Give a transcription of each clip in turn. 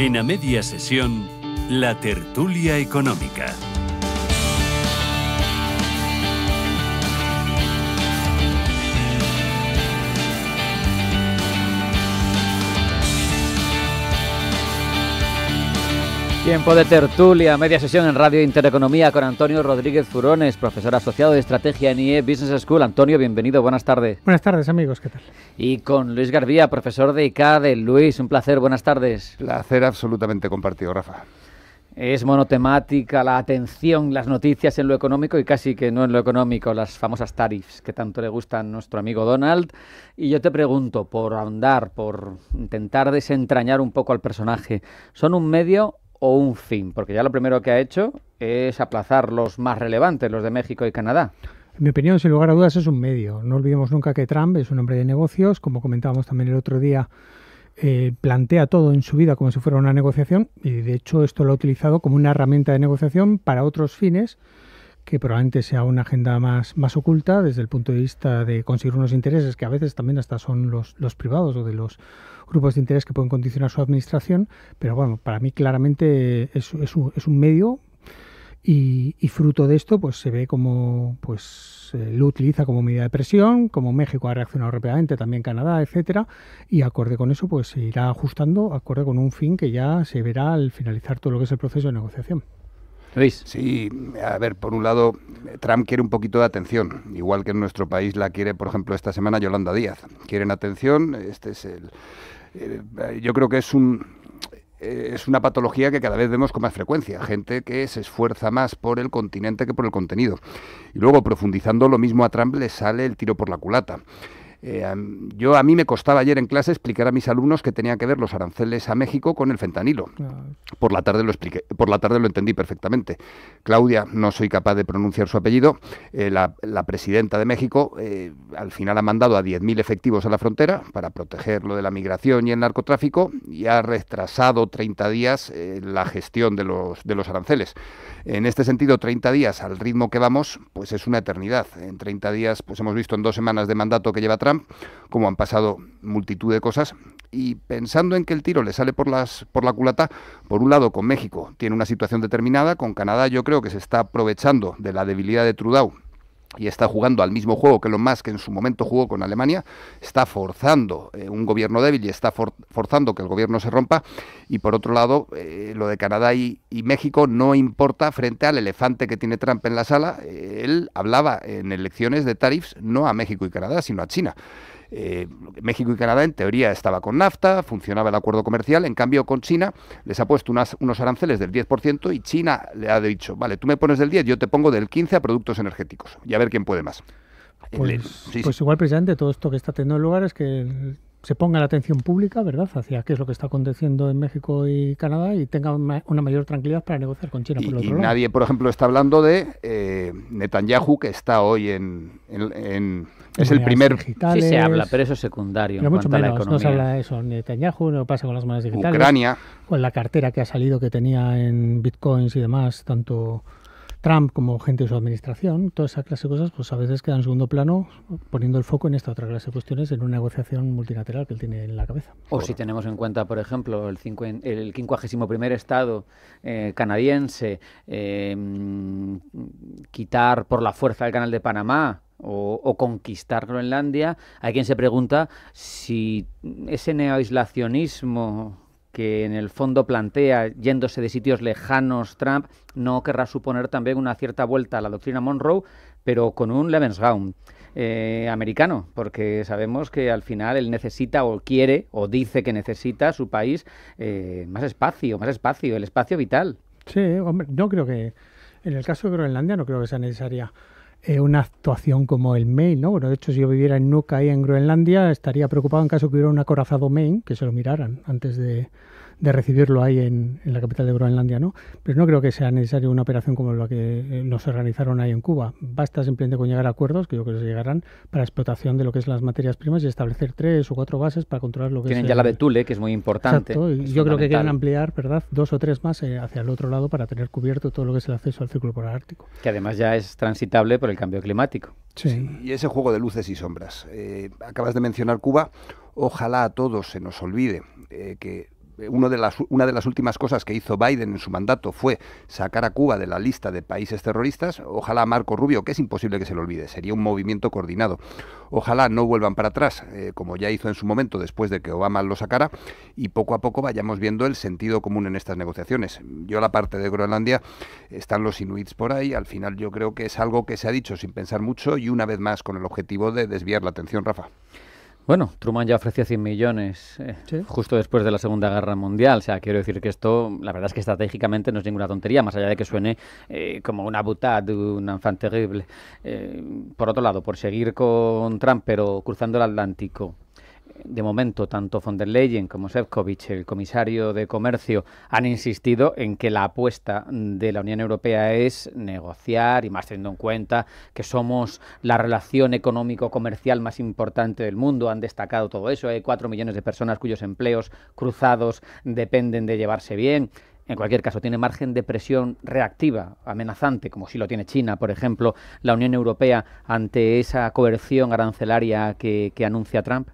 En A Media Sesión, la tertulia económica. Tiempo de tertulia, media sesión en Radio Intereconomía con Antonio Rodríguez Furones, profesor asociado de Estrategia en IE Business School. Antonio, bienvenido, buenas tardes. Buenas tardes, amigos, ¿qué tal? Y con Luis Garbía, profesor de ICADE. Luis, un placer, buenas tardes. Placer absolutamente compartido, Rafa. Es monotemática la atención, las noticias en lo económico y casi que no en lo económico, las famosas tariffs que tanto le gustan a nuestro amigo Donald. Y yo te pregunto, por ahondar, por intentar desentrañar un poco al personaje, ¿son un medio o un fin? Porque ya lo primero que ha hecho es aplazar los más relevantes, los de México y Canadá. En mi opinión, sin lugar a dudas, es un medio. No olvidemos nunca que Trump es un hombre de negocios, como comentábamos también el otro día, plantea todo en su vida como si fuera una negociación y de hecho esto lo ha utilizado como una herramienta de negociación para otros fines que probablemente sea una agenda más oculta desde el punto de vista de conseguir unos intereses que a veces también hasta son los privados o de los grupos de interés que pueden condicionar su administración, pero bueno, para mí claramente es un medio y fruto de esto pues se ve como lo utiliza como medida de presión, como México ha reaccionado rápidamente, también Canadá, etcétera, y acorde con eso pues se irá ajustando acorde con un fin que ya se verá al finalizar todo lo que es el proceso de negociación. Luis. Sí, a ver, por un lado, Trump quiere un poquito de atención, igual que en nuestro país la quiere, por ejemplo, esta semana Yolanda Díaz. Quieren atención, yo creo que es una patología que cada vez vemos con más frecuencia, gente que se esfuerza más por el continente que por el contenido. Y luego, profundizando, lo mismo a Trump le sale el tiro por la culata. A mí me costaba ayer en clase explicar a mis alumnos que tenían que ver los aranceles a México con el fentanilo. Por la tarde lo expliqué, por la tarde lo entendí perfectamente. Claudia, no soy capaz de pronunciar su apellido, la presidenta de México al final ha mandado a 10.000 efectivos a la frontera para proteger lo de la migración y el narcotráfico y ha retrasado 30 días la gestión de los aranceles. En este sentido, 30 días al ritmo que vamos, pues es una eternidad. En 30 días, pues hemos visto en 2 semanas de mandato que lleva Trump, cómo han pasado multitud de cosas, y pensando en que el tiro le sale por la culata, por un lado con México tiene una situación determinada, con Canadá yo creo que se está aprovechando de la debilidad de Trudeau y está jugando al mismo juego que Elon Musk en su momento jugó con Alemania, está forzando un gobierno débil y está forzando que el gobierno se rompa, y por otro lado, lo de Canadá y México no importa frente al elefante que tiene Trump en la sala. Él hablaba en elecciones de tariffs no a México y Canadá, sino a China. México y Canadá en teoría estaba con NAFTA, funcionaba el acuerdo comercial, en cambio con China les ha puesto unos aranceles del 10% y China le ha dicho, vale, tú me pones del 10, yo te pongo del 15 a productos energéticos y a ver quién puede más. Pues igual precisamente todo esto que está teniendo lugar es que se ponga la atención pública, ¿verdad?, hacia qué es lo que está aconteciendo en México y Canadá y tenga una mayor tranquilidad para negociar con China por el otro lado. Nadie, por ejemplo, está hablando de Netanyahu, que está hoy es el primer... Sí se habla, pero eso es secundario. Pero mucho menos, no se habla de eso. Netanyahu, no pasa con las monedas digitales. Ucrania. Con la cartera que ha salido que tenía en bitcoins y demás, tanto Trump como gente de su administración, toda esa clase de cosas, pues a veces quedan en segundo plano, poniendo el foco en esta otra clase de cuestiones, en una negociación multilateral que él tiene en la cabeza. O si tenemos en cuenta, por ejemplo, el 51º estado canadiense, quitar por la fuerza el canal de Panamá, o conquistar Groenlandia, hay quien se pregunta si ese neoaislacionismo que en el fondo plantea, yéndose de sitios lejanos Trump, no querrá suponer también una cierta vuelta a la doctrina Monroe, pero con un Lebensraum americano, porque sabemos que al final él necesita o quiere o dice que necesita su país más espacio, el espacio vital. Sí, hombre, yo creo que en el caso de Groenlandia no creo que sea necesaria una actuación como el Maine, ¿no? Bueno, de hecho, si yo viviera en Nuuk, ahí en Groenlandia, estaría preocupado en caso que hubiera un acorazado Maine, que se lo miraran antes de recibirlo ahí en la capital de Groenlandia, ¿no? Pero no creo que sea necesaria una operación como la que nos organizaron ahí en Cuba. Basta simplemente con llegar a acuerdos, que yo creo que se llegarán, para explotación de lo que es las materias primas y establecer 3 o 4 bases para controlar lo que Tienen ya la de Thule, que es muy importante. Exacto, y yo creo que quieren ampliar, ¿verdad?, 2 o 3 más hacia el otro lado para tener cubierto todo lo que es el acceso al círculo polar ártico. Que además ya es transitable por el cambio climático. Sí, y ese juego de luces y sombras. Acabas de mencionar Cuba. Ojalá a todos se nos olvide que una de las últimas cosas que hizo Biden en su mandato fue sacar a Cuba de la lista de países terroristas. Ojalá Marco Rubio, que es imposible que se lo olvide, sería un movimiento coordinado. Ojalá no vuelvan para atrás, como ya hizo en su momento después de que Obama lo sacara, y poco a poco vayamos viendo el sentido común en estas negociaciones. Yo la parte de Groenlandia, están los inuits por ahí, al final yo creo que es algo que se ha dicho sin pensar mucho y una vez más con el objetivo de desviar la atención, Rafa. Bueno, Truman ya ofreció 100 millones Sí. justo después de la Segunda Guerra Mundial. O sea, quiero decir que esto, la verdad es que estratégicamente no es ninguna tontería, más allá de que suene como una boutade, un enfant terrible. Por otro lado, por seguir con Trump, pero cruzando el Atlántico, de momento, tanto von der Leyen como Šefčovič, el comisario de Comercio, han insistido en que la apuesta de la Unión Europea es negociar, y más teniendo en cuenta que somos la relación económico-comercial más importante del mundo. Han destacado todo eso. Hay 4 millones de personas cuyos empleos cruzados dependen de llevarse bien. En cualquier caso, tiene margen de presión reactiva, amenazante, como si lo tiene China, por ejemplo, la Unión Europea ante esa coerción arancelaria que anuncia Trump.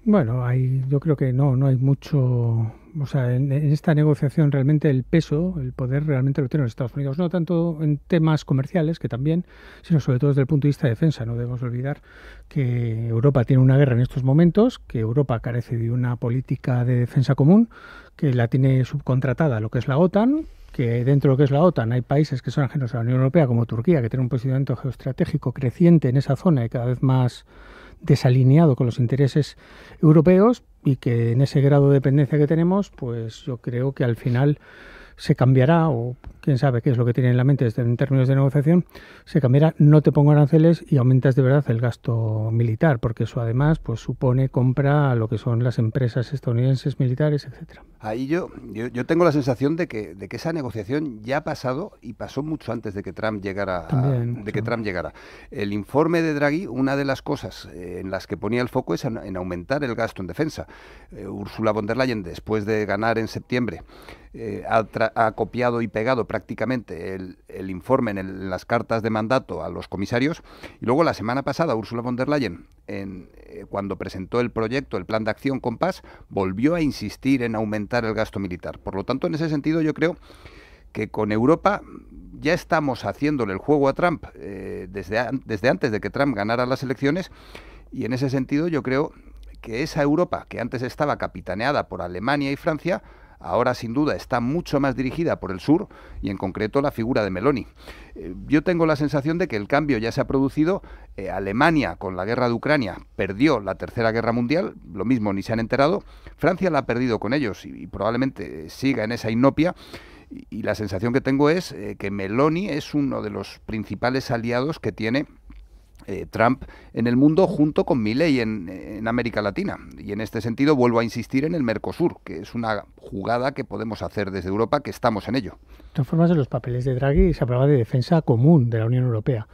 Bueno, yo creo que no hay mucho, o sea, en esta negociación realmente el peso, el poder realmente lo tienen los Estados Unidos, no tanto en temas comerciales, que también, sino sobre todo desde el punto de vista de defensa. No debemos olvidar que Europa tiene una guerra en estos momentos, que Europa carece de una política de defensa común, que la tiene subcontratada lo que es la OTAN, que dentro de lo que es la OTAN hay países que son ajenos a la Unión Europea, como Turquía, que tiene un posicionamiento geoestratégico creciente en esa zona y cada vez más desalineado con los intereses europeos, y que en ese grado de dependencia que tenemos, pues yo creo que al final se cambiará, o quién sabe qué es lo que tiene en la mente en términos de negociación, se cambiará, no te pongo aranceles y aumentas de verdad el gasto militar, porque eso además pues supone compra a lo que son las empresas estadounidenses militares, etcétera. Ahí yo tengo la sensación de que esa negociación ya ha pasado, y pasó mucho antes de que Trump llegara. El informe de Draghi, una de las cosas en las que ponía el foco es en aumentar el gasto en defensa. Ursula von der Leyen, después de ganar en septiembre, ha copiado y pegado prácticamente el informe en las cartas de mandato a los comisarios, y luego la semana pasada Ursula von der Leyen, cuando presentó el proyecto, el plan de acción Compás, volvió a insistir en aumentar el gasto militar. Por lo tanto, en ese sentido yo creo que con Europa ya estamos haciéndole el juego a Trump desde antes de que Trump ganara las elecciones, y en ese sentido yo creo que esa Europa que antes estaba capitaneada por Alemania y Francia, ahora sin duda está mucho más dirigida por el sur, y en concreto la figura de Meloni. Yo tengo la sensación de que el cambio ya se ha producido. Alemania, con la guerra de Ucrania, perdió la Tercera Guerra Mundial, lo mismo, ni se han enterado. Francia la ha perdido con ellos y probablemente siga en esa inopia. Y la sensación que tengo es que Meloni es uno de los principales aliados que tiene Trump en el mundo, junto con Milei en América Latina. Y en este sentido vuelvo a insistir en el Mercosur, que es una jugada que podemos hacer desde Europa, que estamos en ello. De todas formas, en los papeles de Draghi se hablaba de defensa común de la Unión Europea,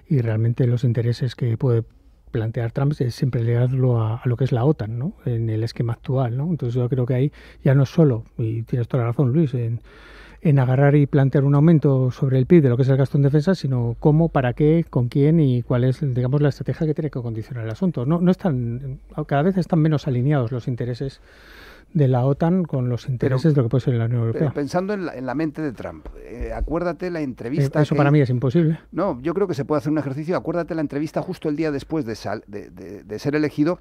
y realmente los intereses que puede plantear Trump es siempre ligarlo a lo que es la OTAN, ¿no?, en el esquema actual, ¿no? Entonces yo creo que ahí ya no es solo, y tienes toda la razón, Luis, en agarrar y plantear un aumento sobre el PIB de lo que es el gasto en defensa, sino cómo, para qué, con quién y cuál es, digamos, la estrategia que tiene que condicionar el asunto. No están, cada vez están menos alineados los intereses de la OTAN con los intereses de lo que puede ser la Unión Europea. Pero pensando en la mente de Trump, acuérdate la entrevista... Eso para mí es imposible. No, yo creo que se puede hacer un ejercicio. Acuérdate la entrevista justo el día después de ser elegido,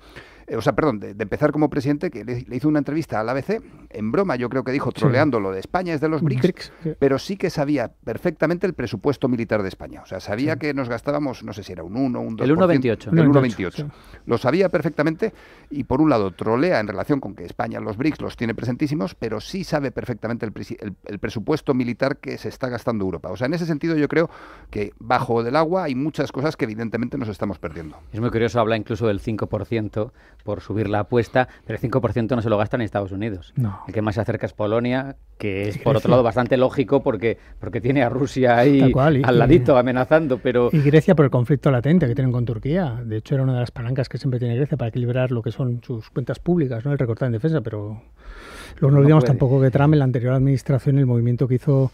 de empezar como presidente, que le hizo una entrevista al ABC, en broma, yo creo que dijo, troleando lo de España es de los BRICS, sí. Pero sí que sabía perfectamente el presupuesto militar de España. O sea, sabía que nos gastábamos, no sé si era un 1 o un 2%. El 1,28. El 1,28. Sí. Lo sabía perfectamente, y por un lado trolea en relación con que España, los BRICS los tiene presentísimos, pero sí sabe perfectamente el presupuesto militar que se está gastando Europa. O sea, en ese sentido yo creo que bajo del agua hay muchas cosas que evidentemente nos estamos perdiendo. Es muy curioso, habla incluso del 5% por subir la apuesta, pero el 5% no se lo gastan en Estados Unidos. No. El que más se acerca es Polonia, que es por otro lado bastante lógico porque tiene a Rusia ahí al ladito amenazando, pero... Y Grecia por el conflicto latente que tienen con Turquía. De hecho, era una de las palancas que siempre tiene Grecia para equilibrar lo que son sus cuentas públicas, ¿no?, el recortar en defensa, pero luego no olvidamos tampoco que Trump en la anterior administración, el movimiento que hizo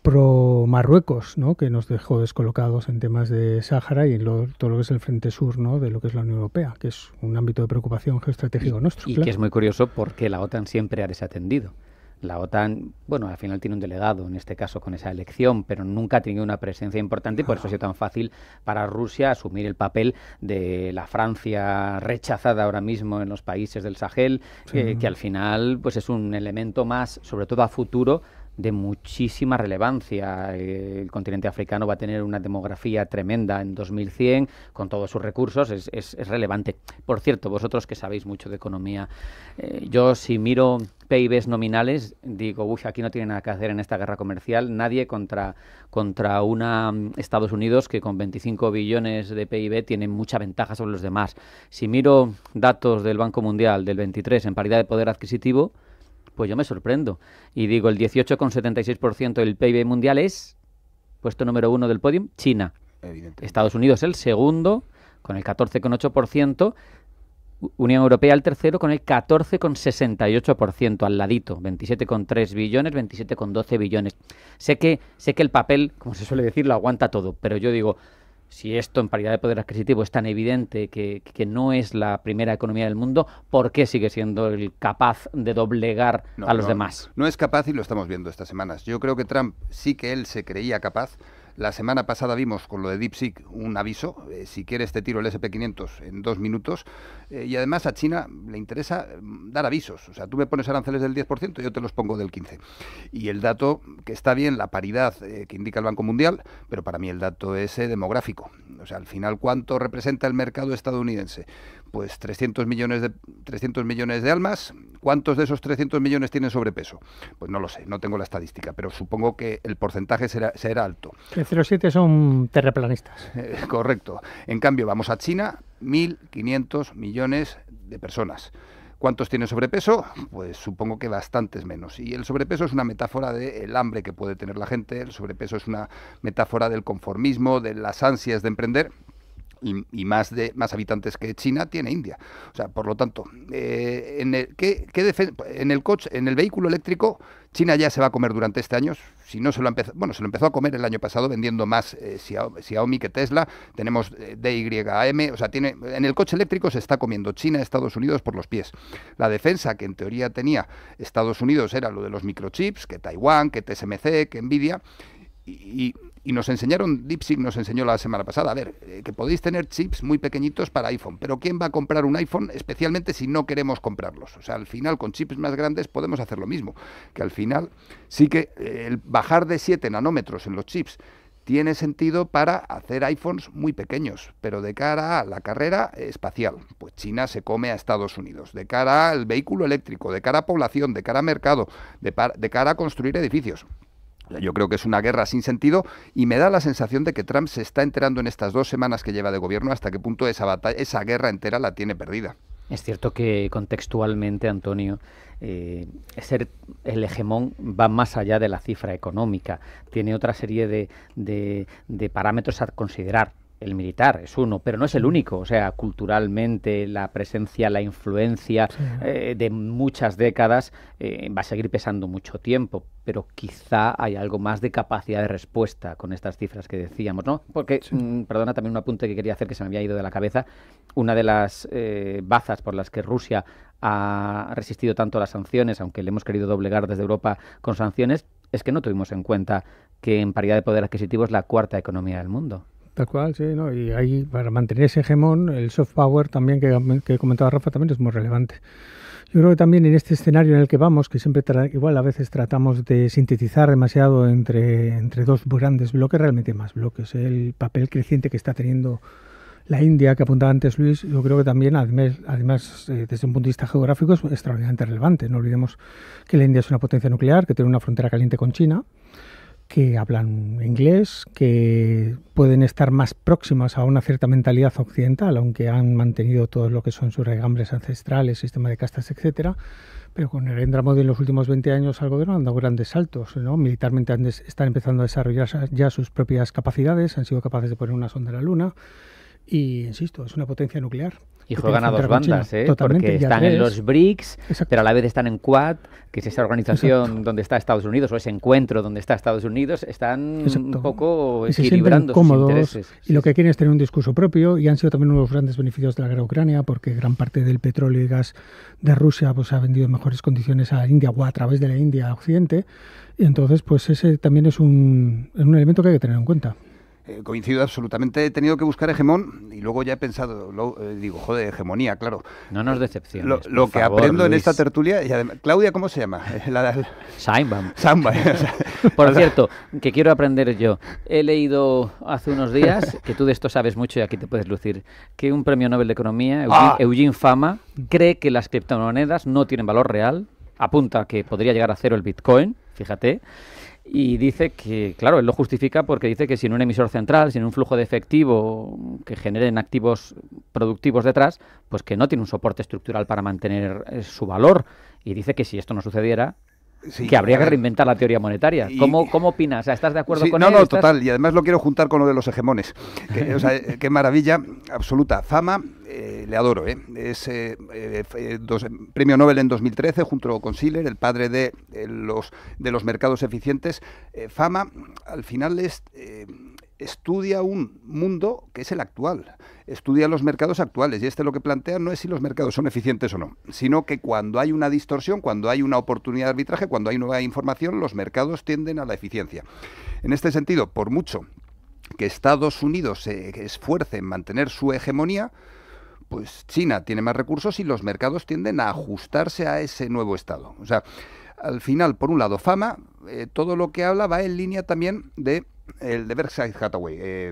pro Marruecos, ¿no?, que nos dejó descolocados en temas de Sáhara y en todo lo que es el frente sur, ¿no?, de lo que es la Unión Europea, que es un ámbito de preocupación geoestratégico nuestro. Y claro, que es muy curioso porque la OTAN siempre ha desatendido La OTAN, bueno, al final tiene un delegado, en este caso con esa elección, pero nunca ha tenido una presencia importante y por eso ha sido tan fácil para Rusia asumir el papel de la Francia rechazada ahora mismo en los países del Sahel, que al final pues es un elemento más, sobre todo a futuro, de muchísima relevancia. El continente africano va a tener una demografía tremenda en 2100, con todos sus recursos, es relevante. Por cierto, vosotros que sabéis mucho de economía, yo si miro PIBs nominales, digo, uy, aquí no tiene nada que hacer en esta guerra comercial, nadie contra una Estados Unidos que con 25 billones de PIB tiene mucha ventaja sobre los demás. Si miro datos del Banco Mundial del 23 en paridad de poder adquisitivo, pues yo me sorprendo y digo, el 18,76% del PIB mundial es, puesto número 1 del podium, China. Estados Unidos el segundo, con el 14,8%, Unión Europea el tercero, con el 14,68%, al ladito, 27,3 billones, 27,12 billones. Sé que el papel, como se suele decir, lo aguanta todo, pero yo digo, si esto en paridad de poder adquisitivo es tan evidente que no es la primera economía del mundo, ¿por qué sigue siendo el capaz de doblegar a los demás? No es capaz y lo estamos viendo estas semanas. Yo creo que Trump sí que él se creía capaz. La semana pasada vimos con lo de DeepSeek un aviso, si quieres te tiro el SP500 en 2 minutos, y además a China le interesa dar avisos, o sea, tú me pones aranceles del 10%, yo te los pongo del 15%. Y el dato, que está bien, la paridad que indica el Banco Mundial, pero para mí el dato es demográfico, o sea, al final, ¿cuánto representa el mercado estadounidense? Pues 300 millones de almas. ¿Cuántos de esos 300 millones tienen sobrepeso? Pues no lo sé, no tengo la estadística, pero supongo que el porcentaje será alto. El 0,7 son terraplanistas. Correcto. En cambio, vamos a China, 1.500 millones de personas. ¿Cuántos tienen sobrepeso? Pues supongo que bastantes menos. Y el sobrepeso es una metáfora del hambre que puede tener la gente, el sobrepeso es una metáfora del conformismo, de las ansias de emprender. Y más habitantes que China tiene India. O sea, por lo tanto, en el vehículo eléctrico, China ya se va a comer durante este año. Si no se lo empezó a comer el año pasado vendiendo más Xiaomi que Tesla. Tenemos DYM, o sea, en el coche eléctrico se está comiendo China, Estados Unidos por los pies. La defensa que en teoría tenía Estados Unidos era lo de los microchips, que Taiwán, que TSMC, que Nvidia. Y nos enseñaron, DeepSeek nos enseñó la semana pasada, a ver, que podéis tener chips muy pequeñitos para iPhone, pero ¿quién va a comprar un iPhone especialmente si no queremos comprarlos? O sea, al final con chips más grandes podemos hacer lo mismo, que al final sí que el bajar de 7 nanómetros en los chips tiene sentido para hacer iPhones muy pequeños, pero de cara a la carrera espacial, pues China se come a Estados Unidos, de cara al vehículo eléctrico, de cara a población, de cara a mercado, de cara a construir edificios. Yo creo que es una guerra sin sentido y me da la sensación de que Trump se está enterando en estas 2 semanas que lleva de gobierno hasta qué punto esa guerra entera la tiene perdida. Es cierto que contextualmente, Antonio, ser el hegemón va más allá de la cifra económica. Tiene otra serie de parámetros a considerar. El militar es uno, pero no es el único. O sea, culturalmente la presencia, la influencia de muchas décadas va a seguir pesando mucho tiempo, pero quizá hay algo más de capacidad de respuesta con estas cifras que decíamos, ¿no? Porque, perdona, también un apunte que quería hacer que se me había ido de la cabeza. Una de las bazas por las que Rusia ha resistido tanto las sanciones, aunque le hemos querido doblegar desde Europa con sanciones, es que no tuvimos en cuenta que en paridad de poder adquisitivo es la 4ª economía del mundo. Tal cual, sí, ¿no? Y ahí, para mantener ese hegemón, el soft power también, que comentaba Rafa, también es muy relevante. Yo creo que también en este escenario en el que vamos, que siempre igual a veces tratamos de sintetizar demasiado entre 2 grandes bloques, realmente más bloques. El papel creciente que está teniendo la India, que apuntaba antes Luis, yo creo que también, además desde un punto de vista geográfico, es extraordinariamente relevante. No olvidemos que la India es una potencia nuclear, que tiene una frontera caliente con China, que hablan inglés, que pueden estar más próximas a una cierta mentalidad occidental, aunque han mantenido todo lo que son sus regambres ancestrales, sistema de castas, etcétera. Pero con Narendra Modi en los últimos 20 años al gobierno han dado grandes saltos, ¿no? Militarmente están empezando a desarrollar ya sus propias capacidades, han sido capaces de poner una sonda en la Luna y, insisto, es una potencia nuclear. Y juegan a dos frontera con China. bandas, Totalmente, porque y a están en tres. los BRICS, Exacto. pero a la vez están en Quad, que es esa organización donde está Estados Unidos, o ese encuentro donde está Estados Unidos, están Exacto. un poco Y se sienten equilibrando sus cómodos, intereses. y lo que quieren es tener un discurso propio, y han sido también uno de los grandes beneficios de la guerra a Ucrania, porque gran parte del petróleo y gas de Rusia pues ha vendido en mejores condiciones a India o a través de la India a Occidente, y entonces pues ese también es un elemento que hay que tener en cuenta. Coincido absolutamente. He tenido que buscar hegemón y luego ya he pensado, digo, joder, hegemonía, claro. No nos decepciones. Lo por que favor, aprendo en Luis. esta tertulia, y además, Claudia, ¿cómo se llama? Seinbaum. Samba. Por cierto, que quiero aprender yo. He leído hace unos días, que tú de esto sabes mucho y aquí te puedes lucir, que un premio Nobel de Economía, Eugene Fama, cree que las criptomonedas no tienen valor real, apunta que podría llegar a cero el Bitcoin, fíjate, y dice que, claro, él lo justifica porque dice que sin un emisor central, sin un flujo de efectivo que generen activos productivos detrás, pues que no tiene un soporte estructural para mantener su valor. Y dice que si esto no sucediera, Sí, que habría que reinventar la teoría monetaria. ¿Cómo opinas? O sea, ¿estás de acuerdo sí, con no, él? No, ¿Estás... total. Y además lo quiero juntar con lo de los hegemones. O sea, qué maravilla absoluta. Fama, le adoro. Es premio Nobel en 2013 junto con Shiller, el padre de los mercados eficientes. Fama, al final estudia un mundo que es el actual, estudia los mercados actuales, y lo que plantea no es si los mercados son eficientes o no, sino que cuando hay una distorsión, cuando hay una oportunidad de arbitraje, cuando hay nueva información, los mercados tienden a la eficiencia. En este sentido, por mucho que Estados Unidos se esfuerce en mantener su hegemonía, pues China tiene más recursos y los mercados tienden a ajustarse a ese nuevo estado. O sea, al final, por un lado, Fama, todo lo que habla va en línea también de Berkshire Hathaway,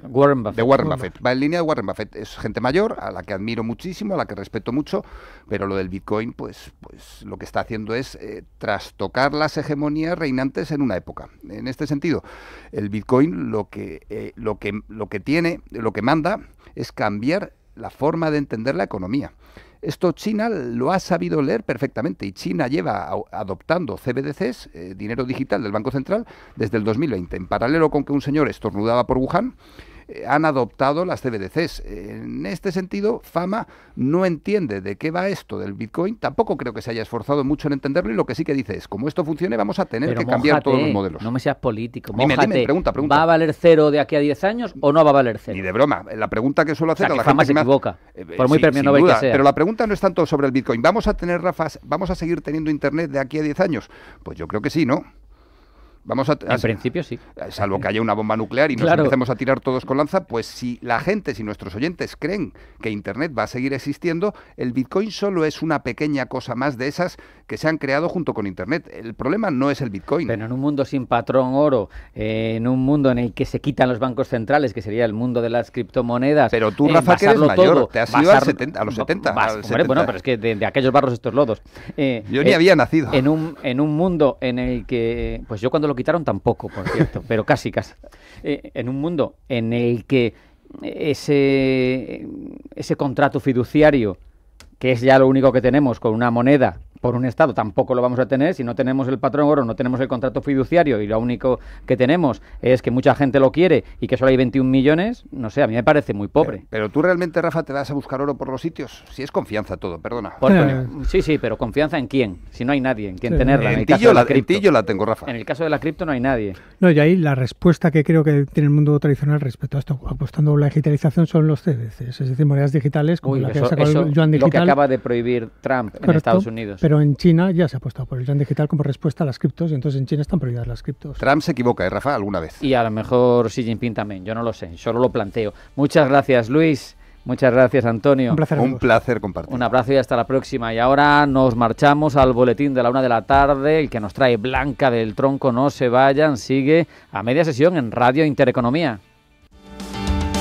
Warren Buffett. de Warren Buffett. Va en línea de Warren Buffett. Es gente mayor, a la que admiro muchísimo, a la que respeto mucho, pero lo del Bitcoin, pues lo que está haciendo es trastocar las hegemonías reinantes en una época. En este sentido, el Bitcoin lo que manda es cambiar la forma de entender la economía. Esto China lo ha sabido leer perfectamente, y China lleva adoptando CBDCs, dinero digital del Banco Central, desde el 2020. En paralelo con que un señor estornudaba por Wuhan, han adoptado las CBDCs. En este sentido, Fama no entiende de qué va esto del Bitcoin, tampoco creo que se haya esforzado mucho en entenderlo, y lo que sí que dice es, como esto funcione, vamos a tener que cambiar todos los modelos. No me seas político, Dime, pregunta. ¿Va a valer cero de aquí a 10 años o no va a valer cero? Ni de broma. La pregunta que suelo hacer o sea, a la Fama gente se equivoca, por muy premio sin Nobel duda, que sea. Pero la pregunta no es tanto sobre el Bitcoin. ¿Vamos a seguir teniendo Internet de aquí a 10 años? Pues yo creo que sí, ¿no? En principio sí. Salvo que haya una bomba nuclear y nos empecemos a tirar todos con lanza, pues si nuestros oyentes creen que Internet va a seguir existiendo, el Bitcoin solo es una pequeña cosa más de esas que se han creado junto con Internet. El problema no es el Bitcoin. Pero en un mundo sin patrón oro, en un mundo en el que se quitan los bancos centrales, que sería el mundo de las criptomonedas... Pero tú, Rafa, que eres mayor, todo, te has ido a los 70. Hombre, bueno, pero es que de aquellos barros estos lodos. Yo ni había nacido. En un mundo en el que... Pues yo cuando lo quitaron tampoco, por cierto, pero casi. En un mundo en el que ese contrato fiduciario, que es ya lo único que tenemos con una moneda por un Estado, tampoco lo vamos a tener. Si no tenemos el patrón oro, no tenemos el contrato fiduciario, y lo único que tenemos es que mucha gente lo quiere y que solo hay 21 millones, no sé, a mí me parece muy pobre. Pero tú realmente, Rafa, te vas a buscar oro por los sitios. Si es confianza todo, perdona. Sí, pero ¿confianza en quién? Si no hay nadie en quien tenerla. En ti yo la tengo, Rafa. En el caso de la cripto no hay nadie. No, y ahí la respuesta que creo que tiene el mundo tradicional respecto a esto, apostando por la digitalización, son los CBDCs, es decir, monedas digitales como la que ha sacado el yuan digital. Lo que acaba de prohibir Trump en Estados Unidos. Pero en China ya se ha apostado por el yuan digital como respuesta a las criptos, y entonces en China están prohibidas las criptos. Trump se equivoca, Rafa, alguna vez. Y a lo mejor Xi Jinping también, yo no lo sé, solo lo planteo. Muchas gracias, Luis. Muchas gracias, Antonio. Un placer compartir. Un abrazo y hasta la próxima. Y ahora nos marchamos al boletín de la 1 de la tarde, el que nos trae Blanca del Tronco. No se vayan, sigue a media sesión en Radio Intereconomía.